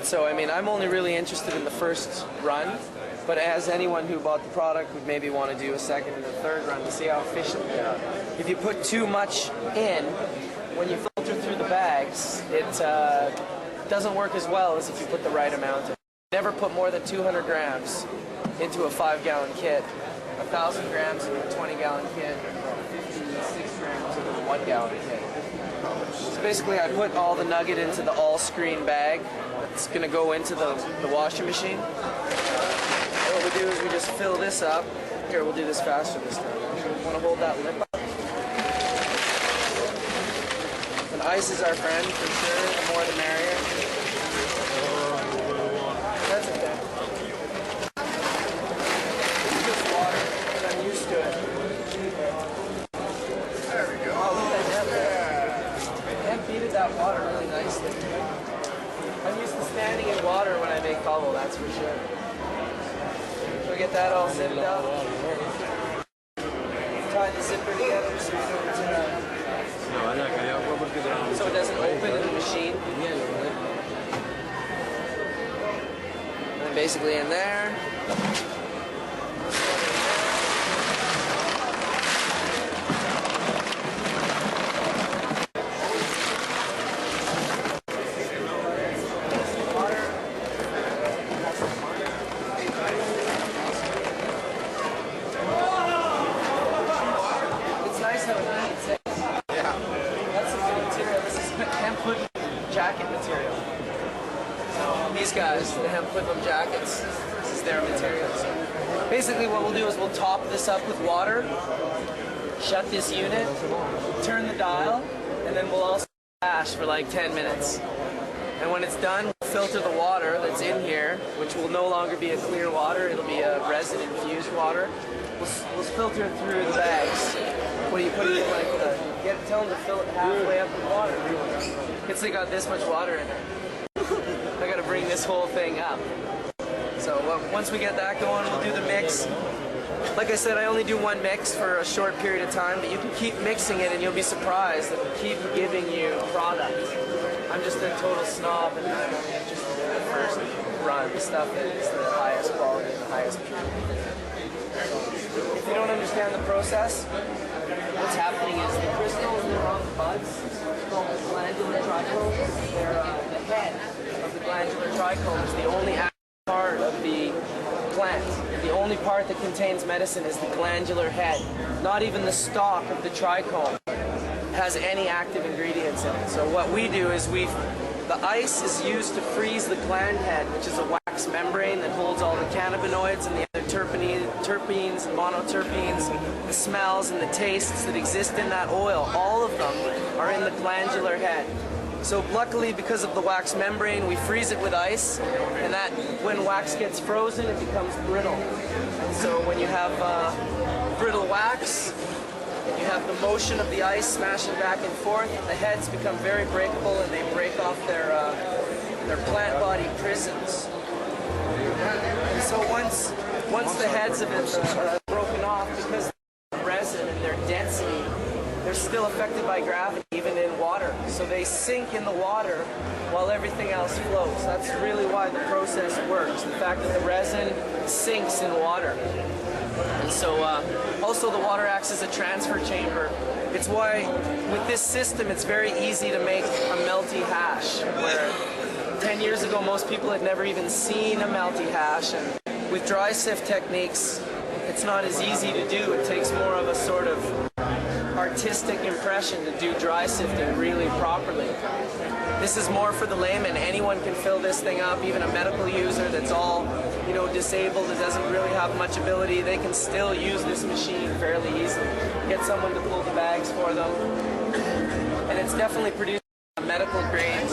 So I mean, I'm only really interested in the first run, but as anyone who bought the product would maybe want to do a second and a third run to see how efficient they are. If you put too much in, when you filter through the bags, it doesn't work as well as if you put the right amount in. Never put more than 200 grams into a 5-gallon kit, 1,000 grams into a 20-gallon kit, 56 grams into a 1-gallon kit. So basically I put all the nugget into the all-screen bag that's going to go into the washing machine. And what we do is we just fill this up. Here, we'll do this faster this time. You want to hold that lip up? And ice is our friend for sure, the more the merrier. That's okay. It's just water, and I'm used to it. There we go. Oh, look at that. That beaded that water really nicely. I'm used to standing in water when I make bubble, that's for sure. So we get that all zipped up. Tie the zipper together so it doesn't open in the machine. And then basically in there. Jacket material. So these guys, the hemp hoodlum jackets, this is their material. So basically what we'll do is we'll top this up with water, shut this unit, turn the dial, and then we'll also hash for like 10 minutes. And when it's done, we'll filter the water that's in here, which will no longer be a clear water, it'll be a resin-infused water. We'll filter it through the bags. What do you put it in, like, tell them to fill it halfway up with water. It's like got this much water in it. I gotta bring this whole thing up. So once we get that going, we'll do the mix. Like I said, I only do one mix for a short period of time, but you can keep mixing it and you'll be surprised that we keep giving you product. I'm just a total snob and I'm only interested in the first run, the stuff that is the highest quality and the highest purity. If you don't understand the process, what's happening is the crystals that are on the buds, called the glandular trichomes, they're the head of the glandular trichome is the only active part of the plant. The only part that contains medicine is the glandular head. Not even the stalk of the trichome has any active ingredients in it. So what we do is the ice is used to freeze the gland head, which is a wax membrane that holds all the cannabinoids and the other terpenes and monoterpenes, the smells and the tastes that exist in that oil. All of them are in the glandular head. So luckily, because of the wax membrane, we freeze it with ice, and that when wax gets frozen, it becomes brittle. And so when you have brittle wax, you have the motion of the ice smashing back and forth, the heads become very breakable and they break off their plant body prisms. And so once the heads have been broken off, because of the resin and their density, they're still affected by gravity even in water. So they sink in the water while everything else floats. That's really why the process works, the fact that the resin sinks in water. And so also the water acts as a transfer chamber. It's why with this system it's very easy to make a melty hash, where 10 years ago most people had never even seen a melty hash, and with dry sift techniques it's not as easy to do. It takes more of a sort of artistic impression to do dry sifting really properly. This is more for the layman. Anyone can fill this thing up, even a medical user that's all, disabled, that doesn't really have much ability, they can still use this machine fairly easily. Get someone to pull the bags for them. And it's definitely produced a medical grade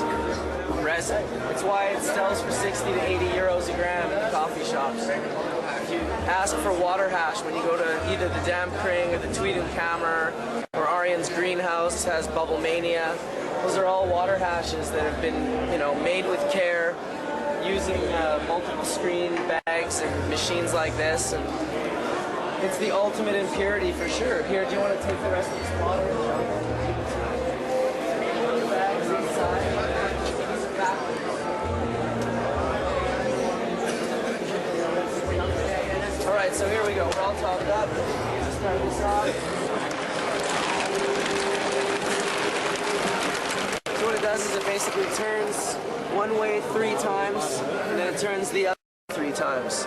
resin. It's why it sells for 60 to 80 euros a gram in the coffee shops. If you ask for water hash when you go to either the Dampkring or the Tweedenkamer or Arian's Greenhouse has Bubble Mania, those are all water hashes that have been, made with care, using multiple screen bags and machines like this, and it's the ultimate in purity for sure. Here, do you want to take the rest of this water and jump it? The bags inside. all topped up. Let's start this off. So what it does is it basically turns one way 3 times, and then it turns the other 3 times.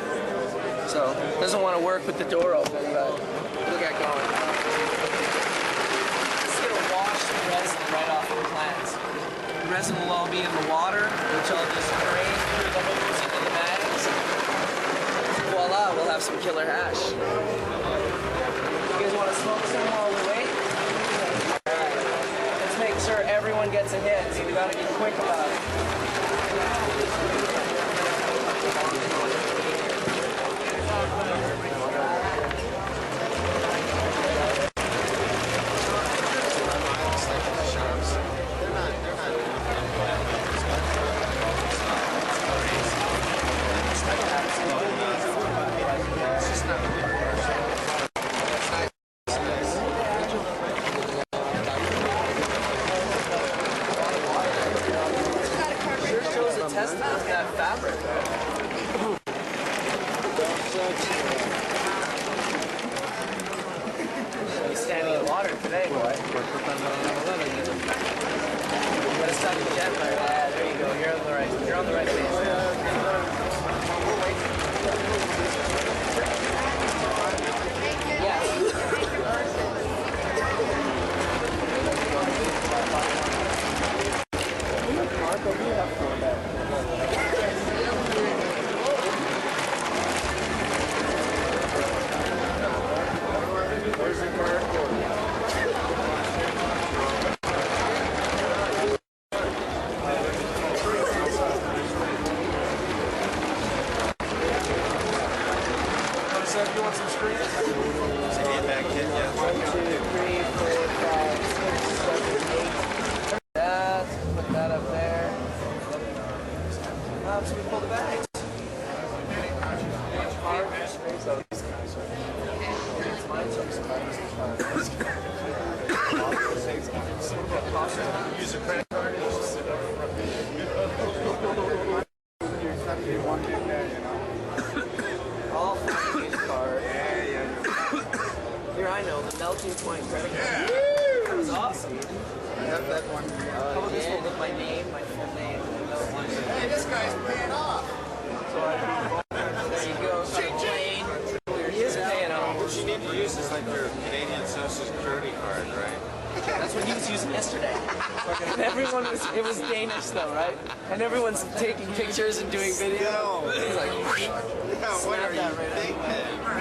So it doesn't want to work with the door open, but we'll get going. Just gonna wash the resin right off the plants. The resin will all be in the water, which I'll just drain through the hose into the bags. Voila, we'll have some killer hash. You guys want to smoke some while we wait? Alright. Let's make sure everyone gets a hit, so we gotta be quick about it. Test that fabric. He's standing in water today. Let's talk gentler. Yeah, there you go. You're on the right page. Marco, you have fun there. Where's the Marco? You want some screens? Back in, yeah. 1, 2, 3, 4, 5, 6, 7, 8. That, put that up there. So we pull the bags. Use a credit card. All fine, use a card. Here I know, the melting point credit card. That was awesome. I have that one. How about this one with my name, my full name? Hey, this guy's paying off. There you go. Wayne. He is paying off. What you need to use is like your Canadian Social Security card, right? That's what he was using yesterday. And it was Danish though, right? And everyone's taking pictures and doing video. He's like, What are you thinking?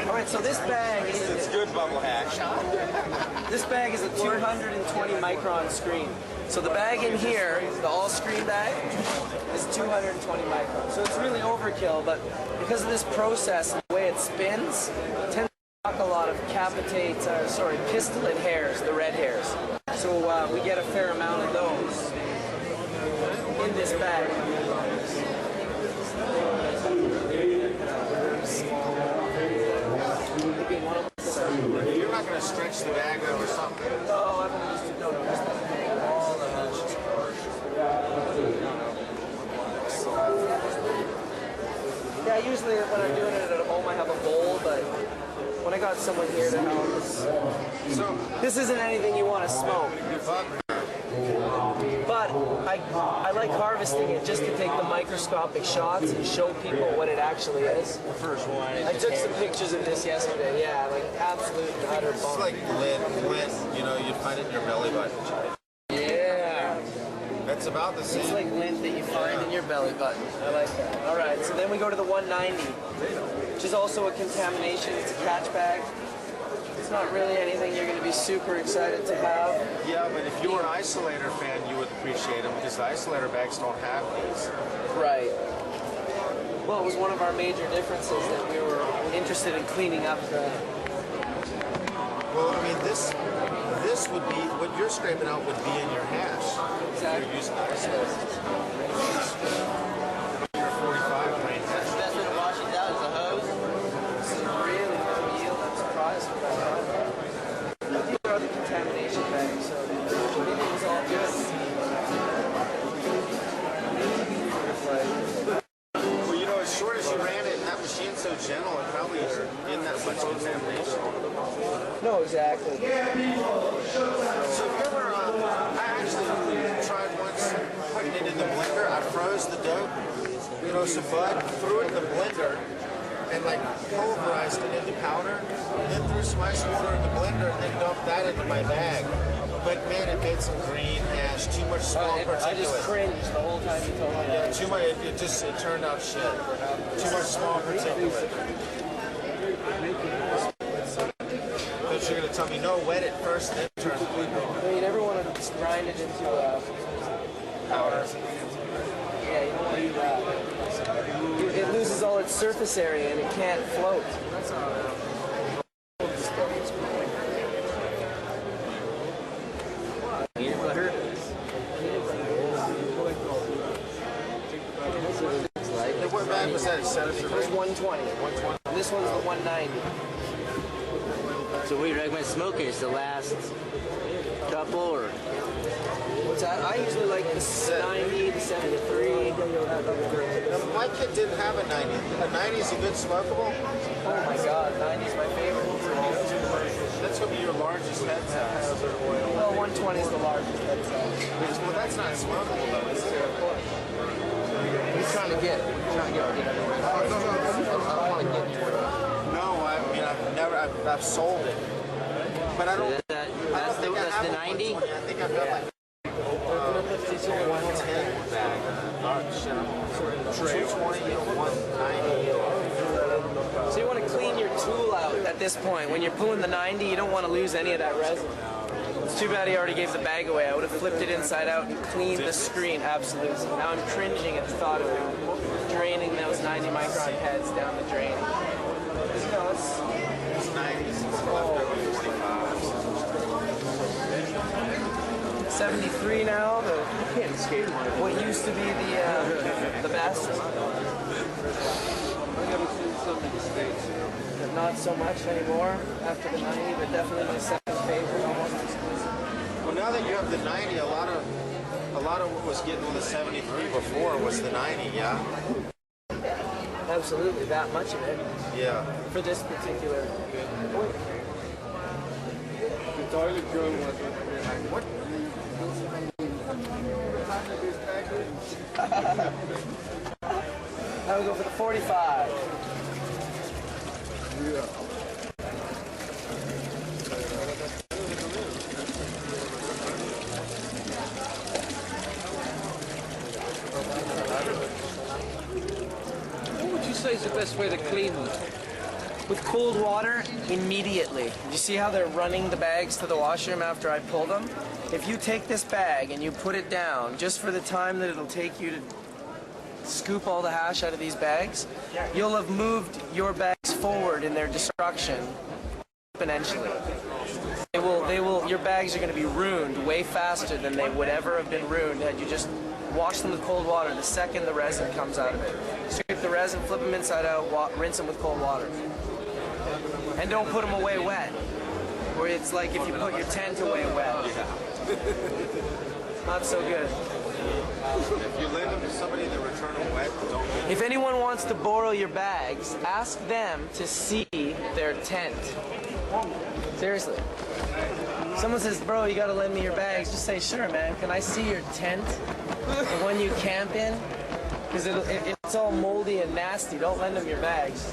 alright, so this bag It's good bubble hash. This bag is a 220 micron screen. So the bag in here, the all screen bag, is 220 microns. So it's really overkill, but because of this process and the way it spins, it tends to knock a lot of pistillate hairs, the red hairs. So we get a fair amount of those in this bag. You're not going to stretch the bag out or something? No, I'm going to no, all the Yeah, usually when I'm doing it at home, I have a bowl, but when I got someone here to help, this isn't anything you want to smoke. But I like harvesting it just to take the microscopic shots and show people what it actually is. The first one. I took some pictures of this yesterday. Yeah, like absolute utter It's bomb. like lint, you know, you'd find it in your belly button. Yeah. That's about the same. It's like lint that you find in your belly button. I like that. All right, so then we go to the 190, which is also a contamination. It's a catch bag. It's not really anything you're going to be super excited to have. Yeah, but if you were an isolator fan, you would appreciate them because the isolator bags don't have these. Right. Well, it was one of our major differences that we were interested in cleaning up the... Well, I mean, this would be, what you're scraping out would be in your hash. Exactly. You're using the isolator. Your 45 grain hash. The best way to wash it down is a hose. This is really low yield. I'm surprised with that. These are the contamination bags, so maybe it was all good. Well, you know, as short as you ran it in that machine so gentle, it probably isn't in that much contamination. No, exactly. So if you ever, I actually tried once putting it in the blender. I froze the dough, you know, some bud, threw it in the blender, and like pulverized it into powder, then threw some ice water in the blender, and then dumped that into my bag. But man, it made some green ash, too much small I just particulate. cringed the whole time you told me Yeah, that. too much. It turned out shit. Too much small particulate. But you're gonna tell me no, wet it first, then turn the blender. Well, you never want to grind it into Powder. yeah, you don't want to do that. It loses all its surface area and it can't float. Peanut butter. What bag was that? 73? It was 120. 120. This one's the 190. So we recommend smoking is the last couple or What's that? I usually like the 90, the 73. My kid didn't have a 90. A 90 is a good smokable. Oh my god, 90's my favorite. That's gonna be your largest head size. Well, 120 is the largest. Well, that's not smokable though, is it? He's trying to get it. He's trying to get it. I don't want to get it. No, I mean I've sold it, but I don't. that's I don't think I the have a 90. 120. I think I've got like 110 bag. Oh shit, I'm 220 and 190. So you want to clean your tool out at this point. When you're pulling the 90, you don't want to lose any of that resin. It's too bad he already gave the bag away. I would have flipped it inside out and cleaned the screen. Absolutely. Now I'm cringing at the thought of draining those 90 micron heads down the drain. You know, it's 90s, it's leftover 45s. 73 now. What used to be the best. Not so much anymore after the 90, but definitely my second favorite, almost exclusive. Well, now that you have the 90, a lot of what was getting on the 73 before was the 90. Yeah. Absolutely, that much of it Yeah. for this particular. Now we go for the 45. What would you say is the best way to clean them? With cold water, immediately. You see how they're running the bags to the washroom after I pull them? If you take this bag and you put it down, just for the time that it'll take you to scoop all the hash out of these bags, you'll have moved your bags forward in their destruction exponentially. Your bags are going to be ruined way faster than they would ever have been ruined had you just washed them with cold water the second the resin comes out of it. Scrape the resin, flip them inside out, rinse them with cold water. And don't put them away wet. Where it's like if you put your tent away wet. Not so good. If you lend them to somebody that return them wet, don't. If anyone wants to borrow your bags, ask them to see their tent. Seriously. Someone says, bro, you gotta lend me your bags. Just say, sure, man. Can I see your tent? The one you camp in? Because it's all moldy and nasty. Don't lend them your bags.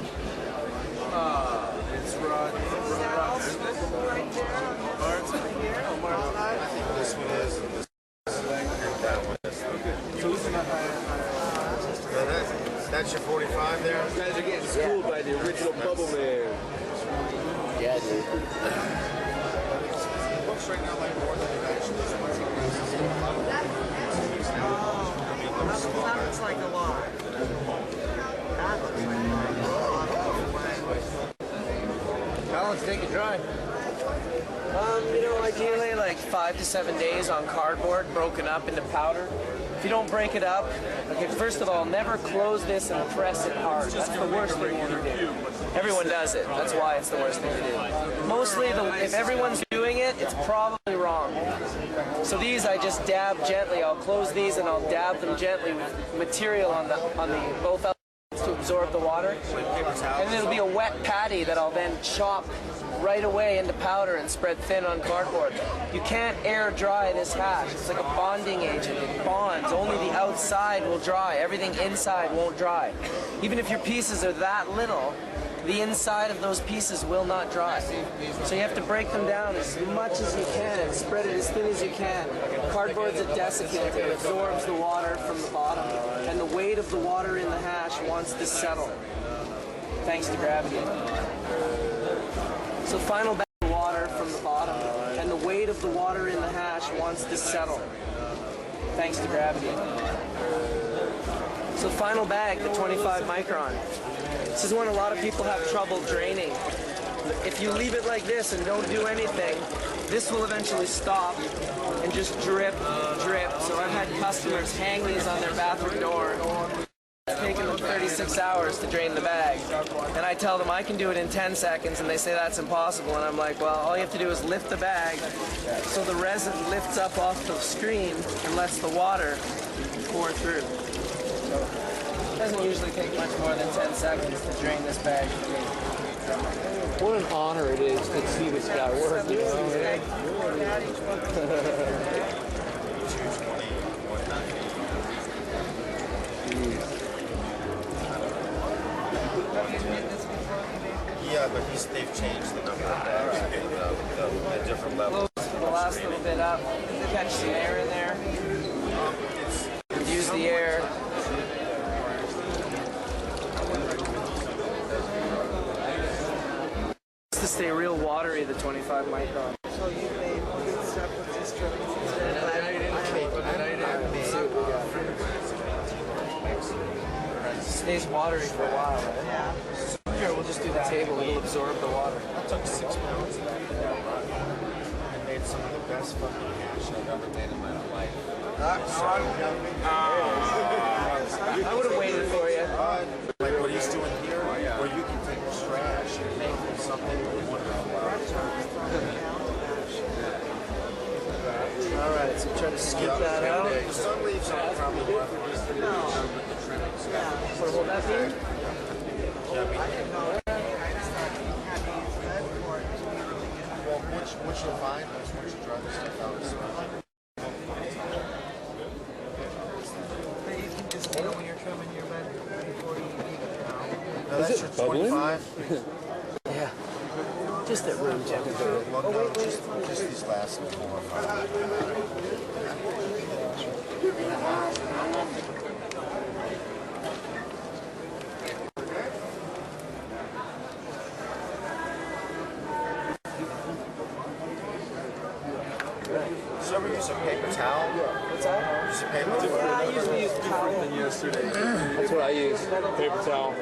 It's Rod. I think this one is. And that one is. That's your 45 there? You guys are getting schooled by the original Bubble Man. Yeah, dude. Looks right now like more than it actually is. That looks like a lot. That looks like a lot. Now let's take it dry. Ideally like 5 to 7 days on cardboard, broken up into powder. If you don't break it up, okay, first of all, never close this and press it hard. That's the worst thing you can do. Everyone does it. That's why it's the worst thing to do. Mostly, if everyone's doing it, it's probably wrong. So these I just dab gently. I'll close these and I'll dab them gently with material on the both elements to absorb the water. And then it'll be a wet patty that I'll then chop right away into powder and spread thin on cardboard. You can't air dry this hash. It's like a bonding agent. It bonds. Only the outside will dry. Everything inside won't dry. Even if your pieces are that little, the inside of those pieces will not dry. So you have to break them down as much as you can and spread it as thin as you can. Cardboard's a desiccant. It absorbs the water from the bottom. And the weight of the water in the hash wants to settle, thanks to gravity. So final bag of water from the bottom. And the weight of the water in the hash wants to settle, thanks to gravity. So final bag, the 25 micron. This is when a lot of people have trouble draining. If you leave it like this and don't do anything, this will eventually stop and just drip, drip. So I've had customers hang these on their bathroom door. It's taken them 36 hours to drain the bag. And I tell them I can do it in 10 seconds, and they say that's impossible. And I'm like, well, all you have to do is lift the bag so the resin lifts up off the screen and lets the water pour through. It doesn't usually take much more than 10 seconds to drain this bag. What an honor it is to see this guy work. You know? Yeah, but they've changed the number of bags, the different levels. Close the last little bit up, catch some air in there. Use the air. To stay real watery, the 25 micron. So you made one separate instructions. Stays watery for a while, right? Yeah. Here, we'll just do the table. It'll absorb the water. I took 6 pounds of that and made some of the best fucking hash I've ever made in my life. I would have waited for you. Like what he's doing here, where you can take trash and make something really wonderful. All right, so try to scoop that out. Some leaves are probably worth So hold that bean. Well, which you'll find is once you dry the stuff out. But you can just know when you're trimming your bed before you eat it. No, that's your 25. Yeah. Just at room temperature. Well, no, just these last 4 or 5. So ever use a paper towel? What's that? Use a paper towel? Yeah, I usually use towel. That's what I use. Paper towal.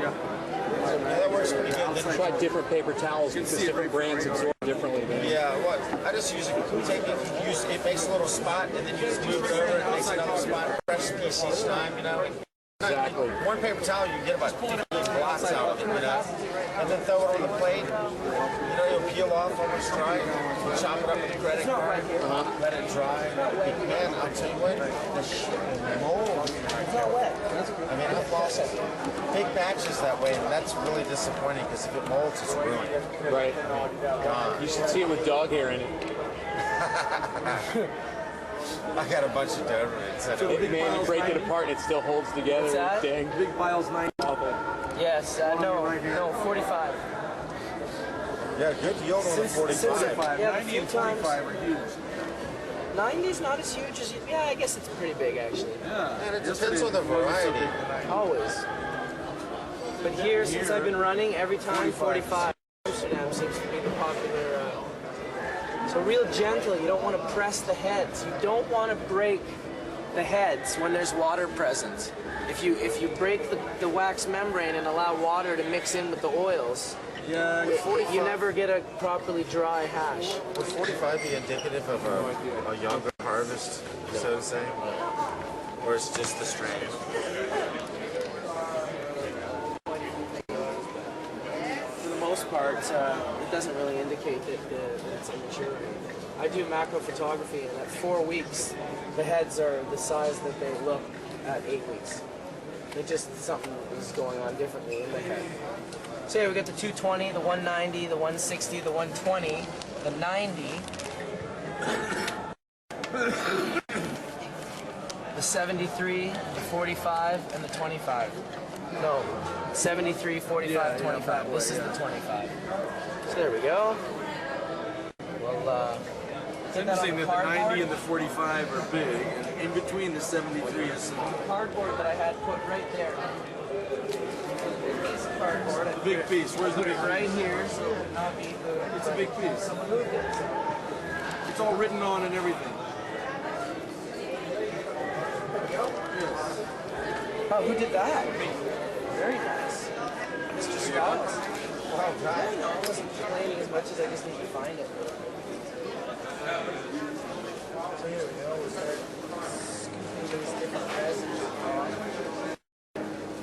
Yeah, that works pretty good. Try different paper towels because different brands absorb differently. Man. Yeah, what? I just use it. It makes a little spot, and then you just move it over, and it makes another spot, fresh piece each time, you know? Exactly. One paper towel, you can get about 15 blocks out of it, you know? And then throw it on the plate. You know, you'll peel off almost dry. You chop it up with a credit card, let it dry. Man, I'll tell you what, the shit mold. It's not wet. I mean, I've lost big batches that way, and that's really disappointing because if it molds, it's ruined. Right. Gone. You should see it with dog hair in it. I got a bunch of Dobermans. Man, you break it apart and it still holds together. What's that? Dang. Big piles, 9. Yes, no, 45. Yeah, good yield on the 45. Yeah, a few times. 90's not as huge as yeah, I guess it's pretty big actually. And it depends on the variety. Always. But here, since I've been running, every time 45. Amsterdam seems to be the popular. So real gentle. You don't want to press the heads. You don't want to break the heads when there's water present. If you break the wax membrane and allow water to mix in with the oils, you never get a properly dry hash. Would 45 be indicative of a younger harvest, so to say? Or it's just the strain? For the most part, it doesn't really indicate that it's immature. I do macro photography, and at 4 weeks, the heads are the size that they look at 8 weeks. It just something is going on differently in the head. So yeah, we got the 220, the 190, the 160, the 120, the 90, the 73, the 45, and the 25. No, 73, 45, 25. This is the 25. So there we go. Well, It's interesting that the 90 and the 45 are big, and in between the 73 is some cardboard that I had put right there. Piece of cardboard. I big piece. Where's the put big it right piece? here, so it would not be the. It's a big piece. Someone moved it. It's all written on and everything. Oh, who did that? Very nice. Mr. Scott. Wow, God. No, I wasn't complaining as much as I just need to find it. So here we go. We'll start scooping these different presents off.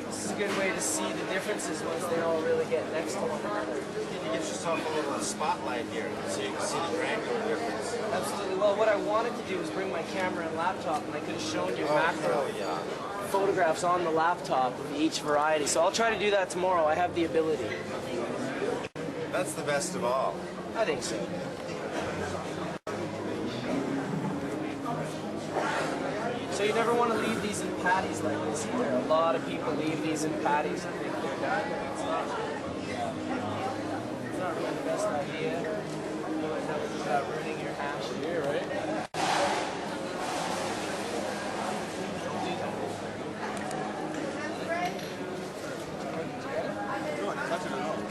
This is a good way to see the differences once they all really get next to one another. You get yourself a little spotlight here so you can see the granular difference. Absolutely. Well, what I wanted to do was bring my camera and laptop, and I could have shown you macro yeah. photographs on the laptop of each variety. So I'll try to do that tomorrow. I have the ability. That's the best of all. I think so. So you never want to leave these in patties like this either. A lot of people leave these in patties and think they're done. It's not really the best idea. You end up ruining your hash here, right?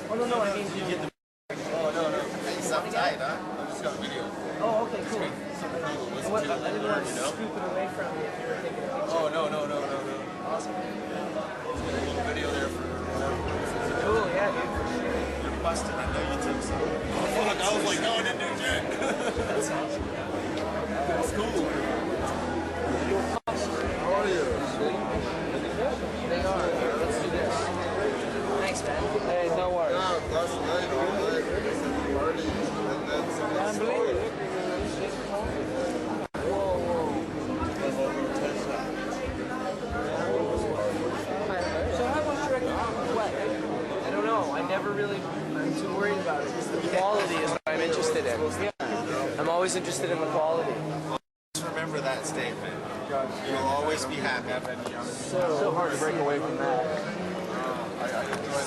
Oh, no, I mean, you get the... It's uptight, huh? I just got a video. Oh, okay, cool. What, I didn't want to scoop it away from you if you were taking a picture. Oh, no. Awesome. Video there for Cool, yeah, dude. You're busted. I know you took some. Fuck, I was like, no, I didn't do shit. That's awesome. That's cool. How are you? They are. Let's do this. Thanks, man. Hey, no worries. Unbelievable. So how much do you reckon? What? I don't know. I never really, I'm too worried about it. It's the quality is what I'm interested in. I'm always interested in the quality. Just remember that statement. You'll always be happy. So hard to break away from that.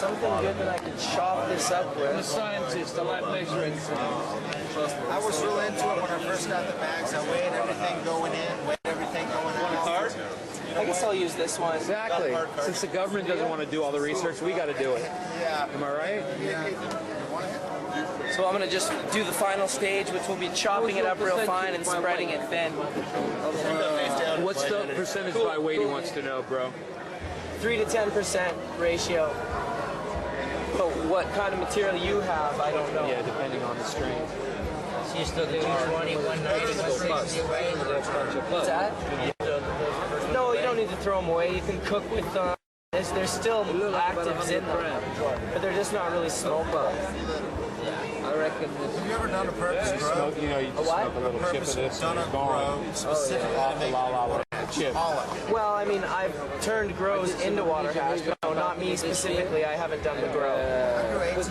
Something good that I could chop this up with. I'm a scientist. I like measuring things. I was real into it when I first got the bags. I weighed everything going in, weighed everything going out. I guess I'll use this one. Exactly. Since the government doesn't want to do all the research, we got to do it. Yeah. Am I right? So I'm going to just do the final stage, which will be chopping it up real fine and spreading it thin. What's the percentage by weight he wants to know, bro? 3 to 10% ratio. But what kind of material you have, I don't know. Yeah, depending on the strain. So you still do 220, 190, 160 away? What's that? No, you don't need to throw them away. You can cook with them. There's still actives in them, but they're just not really smokable. I reckon Have you ever done a purpose grow? Smoke, you know, you just what? smoke a little chip of Purpose this done and a it's gone. grow specifically to make Chip. all of it. Well, I mean, I've turned grows into water hash, but no, not me specifically. I haven't done the grow. put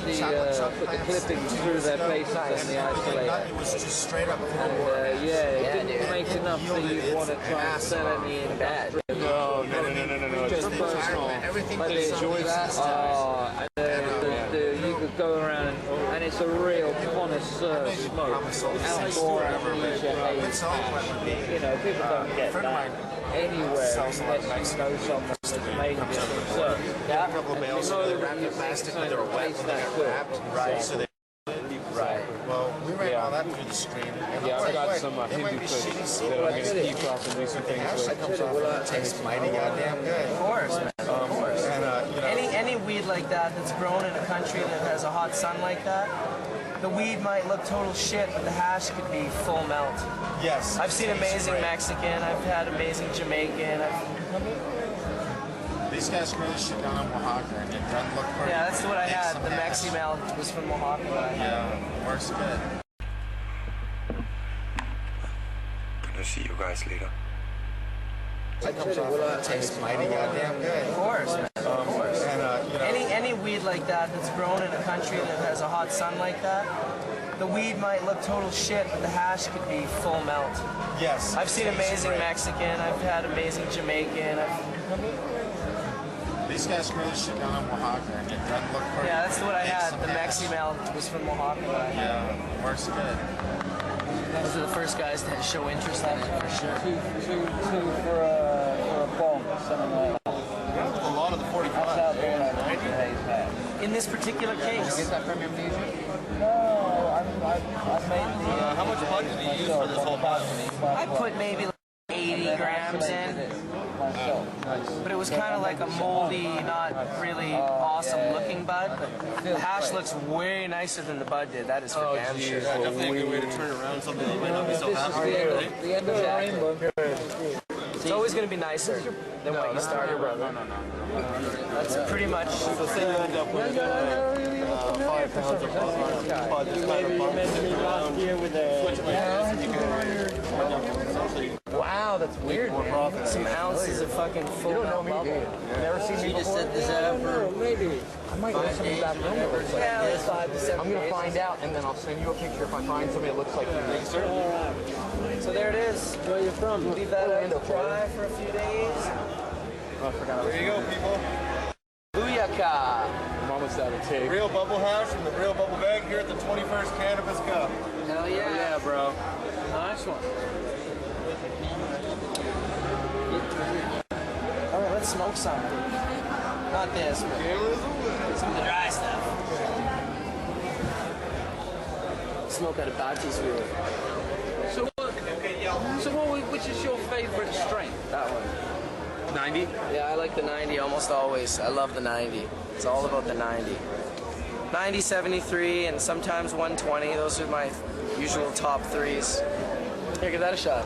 the clippings through their places and the isolator. It was just straight up corn. Yeah, it didn't make enough that you want to try and sell any in bad. No. It's Just personal. Everything But is it, joys. you could go around and it's a real connoisseur smoke. Outdoor amnesia haze hash. You know, people don't get that anywhere unless you know someone that's made this themselves. A couple of bales of it wrapped in plastic, but they were wet when they got wrapped. Right. So they, Right. well, we ran all that through the screen. And Yeah, I've wait, got wait, some it might Hindu be clips shitty that seed, I'm but going to keep up and do some things hash with. that comes off of it tastes mighty goddamn good. Of course, man. Of course. And, you know, Any weed like that that's grown in a country that has a hot sun like that, the weed might look total shit, but the hash could be full melt. yes. I've seen amazing Mexican, I've had amazing Jamaican. These guys grow this shit down in Oaxaca, and it doesn't look pretty. Yeah, that's what I Makes had. some The hash. Mexi Melt was from Oaxaca. That I had. Yeah, works good. Gonna see you guys later. It tastes mighty goddamn good. Of course, man. Of course. And Any weed like that that's grown in a country that has a hot sun like that, the weed might look total shit, but the hash could be full melt. yes, I've seen amazing Mexican, I've had amazing Jamaican. These guys grow this shit down in Oaxaca, and it doesn't look perfect. Yeah, that's what I It had. makes The some Mexi hash. Melt was from Oaxaca. That I had. Yeah, works good. Those are the first guys to show interest in it for sure. Two for a bomb, something like that. A lot of the 45. That's out there in Hayes Pass. In this particular case, that from Amnesia? No, I made the. How much bud did you use for this whole bottle? I put maybe like 80 grams in, Myself. but it was kind of like a moldy, not really awesome looking bud. But the hash looks way nicer than the bud did. That is for damn sure. Yeah, definitely a good way to turn around something that you might not be so happy with, right? The end of the rainbow. It's always going to be nicer than what you started with. No. That's pretty much. So say you end up with 5 pounds of bud that's kind of bumped around. Switch like this, and you can essentially Wow, that's weird, more man. profit. Some ounces of fucking full. You don't know me, do you? Never seen me before? Set this up for Maybe. I might know somebody in that room that looks like Yeah, like 5 to 7 I'm gonna days. find out, and then I'll send you a picture if I find somebody that looks like you. So there it is. Where are you from? Leave that out to dry for a few days. There you go, people. Booyaka! I'm almost out of tape. Real bubble hash from the real bubble bag here at the 21st Cannabis Cup. Hell yeah. Yeah, bro. Nice one. All right, let's smoke some. Not this, but some of the dry stuff. Smoke out of Bati's wheel. Which is your favorite strain? That one. 90? Yeah, I like the 90 almost always. I love the 90. It's all about the 90. 90, 73, and sometimes 120. Those are my usual top threes. Here, give that a shot.